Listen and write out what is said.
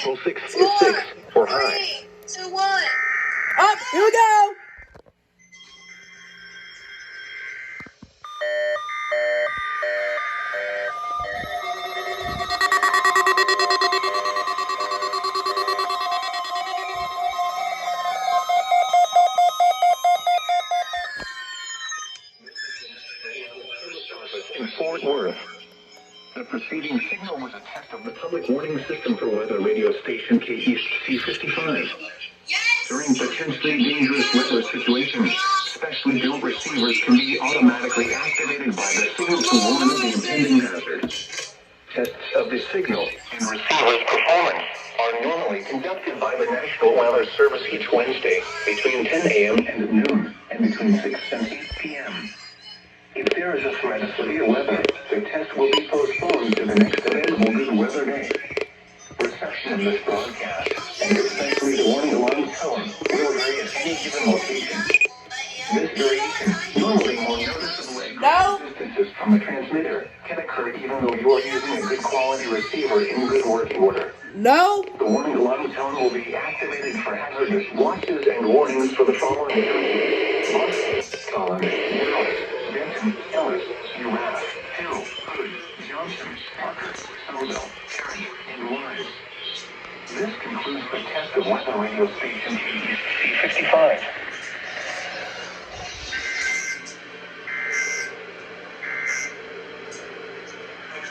Decimal 6 is 6 for high. 3, 2, 1. Up, here we go. In Fort Worth. The preceding signal was a test of the public warning system for weather radio station KEC55. During potentially dangerous weather situations, specially built receivers can be automatically activated by the signal to warn of the impending hazard. Tests of the signal and receiver's performance are normally conducted by the National Weather Service each Wednesday between 10 a.m. and noon and between 6 and 8 p.m. If there is a threat of severe weather, the test will be postponed to the next available good weather day. Reception of this broadcast, and especially the warning alarm tone, will vary at any given location. This variation, normally more noticeable at distances from the transmitter, can occur even though you are using a good quality receiver in good working order. No. The warning alarm tone will be activated for hazardous watches and warnings for the following areas: Boston, Collins, Dallas, Denton, Ellis, Urath, Hill, Hood, Johnson, Parker, Somerville, Perry, and Wise. This concludes the test of weather radio station KEC55.